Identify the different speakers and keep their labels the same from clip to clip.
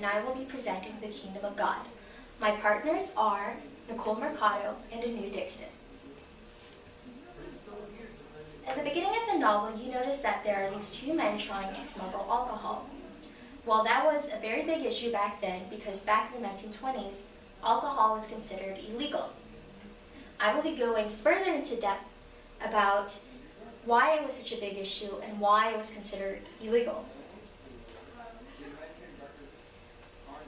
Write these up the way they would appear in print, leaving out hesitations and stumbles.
Speaker 1: and I will be presenting the Kingdom of God. My partners are Nicole Mercado and Anu Dixon. At the beginning of the novel, you notice that there are these two men trying to smuggle alcohol. Well, that was a very big issue back then because back in the 1920s, alcohol was considered illegal. I will be going further into depth about why it was such a big issue and why it was considered illegal.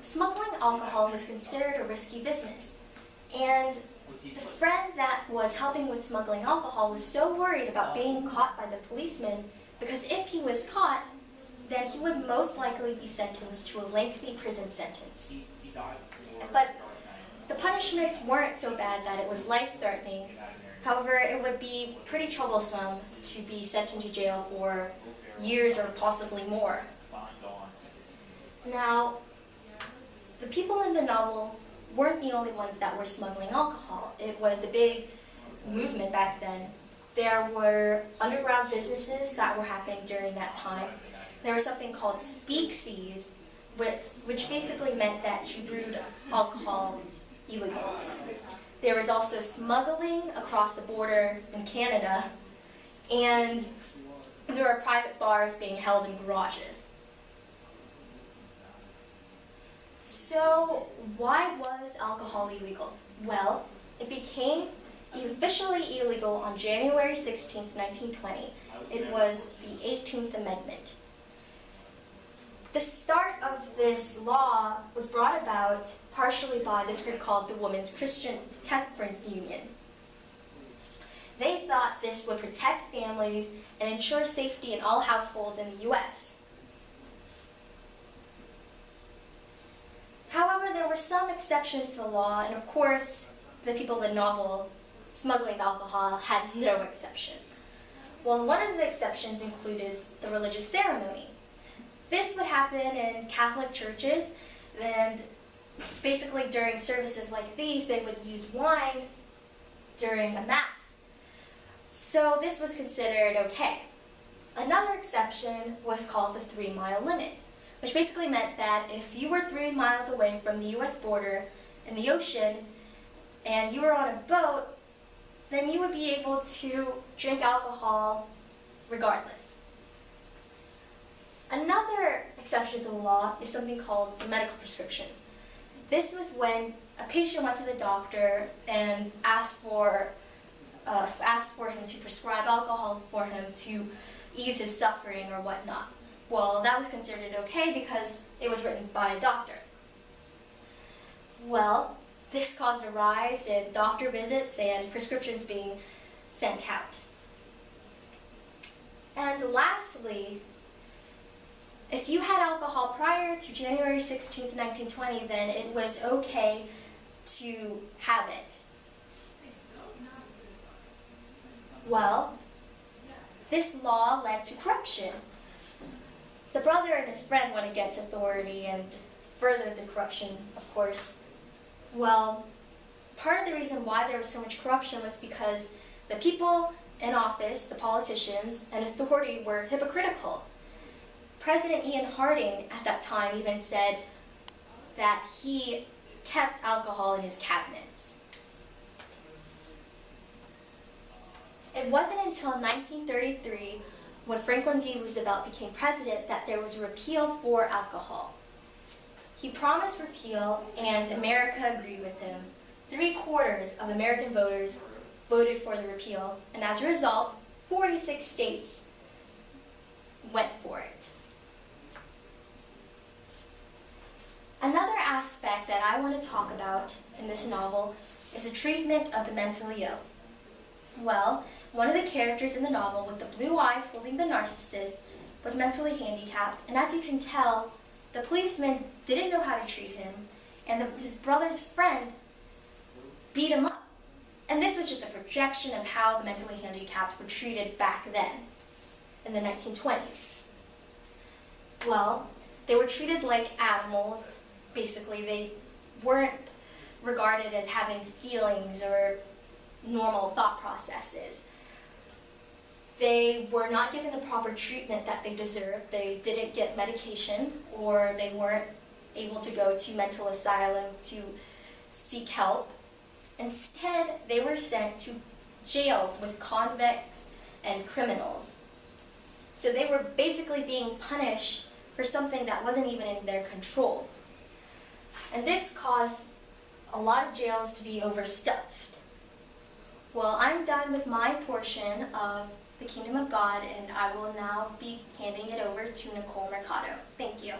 Speaker 1: Smuggling alcohol was considered a risky business, and the friend that was helping with smuggling alcohol was so worried about being caught by the policeman because if he was caught, then he would most likely be sentenced to a lengthy prison sentence. But the punishments weren't so bad that it was life-threatening. However, it would be pretty troublesome to be sent into jail for years or possibly more. Now, the people in the novel weren't the only ones that were smuggling alcohol. It was a big movement back then. There were underground businesses that were happening during that time. There was something called speakeasies, which basically meant that you brewed alcohol illegal. There was also smuggling across the border in Canada, and there were private bars being held in garages. So why was alcohol illegal? Well, it became officially illegal on January 16, 1920. It was the 18th Amendment. The start of this law was brought about partially by this group called the Women's Christian Temperance Union. They thought this would protect families and ensure safety in all households in the U.S. However, there were some exceptions to the law, and of course, the people in the novel smuggling alcohol had no exception. Well, one of the exceptions included the religious ceremony. This would happen in Catholic churches, and basically during services like these, they would use wine during a mass. So this was considered okay. Another exception was called the 3-mile limit, which basically meant that if you were 3 miles away from the U.S. border in the ocean and you were on a boat, then you would be able to drink alcohol regardless. Another exception to the law is something called the medical prescription. This was when a patient went to the doctor and asked for him to prescribe alcohol for him to ease his suffering or whatnot. Well, that was considered okay because it was written by a doctor. Well, this caused a rise in doctor visits and prescriptions being sent out. And lastly, if you had alcohol prior to January 16, 1920, then it was okay to have it. Well, this law led to corruption. The brother and his friend went against authority and furthered the corruption, of course. Well, part of the reason why there was so much corruption was because the people in office, the politicians, and authority were hypocritical. President Ian Harding at that time even said that he kept alcohol in his cabinets. It wasn't until 1933, when Franklin D. Roosevelt became president, that there was a repeal for alcohol. He promised repeal, and America agreed with him. 3/4 of American voters voted for the repeal, and as a result, 46 states went for it. Another aspect that I want to talk about in this novel is the treatment of the mentally ill. Well, one of the characters in the novel with the blue eyes holding the narcissist was mentally handicapped, and as you can tell, the policeman didn't know how to treat him, and his brother's friend beat him up. And this was just a projection of how the mentally handicapped were treated back then, in the 1920s. Well, they were treated like animals. Basically, they weren't regarded as having feelings or normal thought processes. They were not given the proper treatment that they deserved. They didn't get medication, or they weren't able to go to mental asylum to seek help. Instead, they were sent to jails with convicts and criminals. So they were basically being punished for something that wasn't even in their control. And this caused a lot of jails to be overstuffed. Well, I'm done with my portion of the Kingdom of God, and I will now be handing it over to Nicole Mercado. Thank you.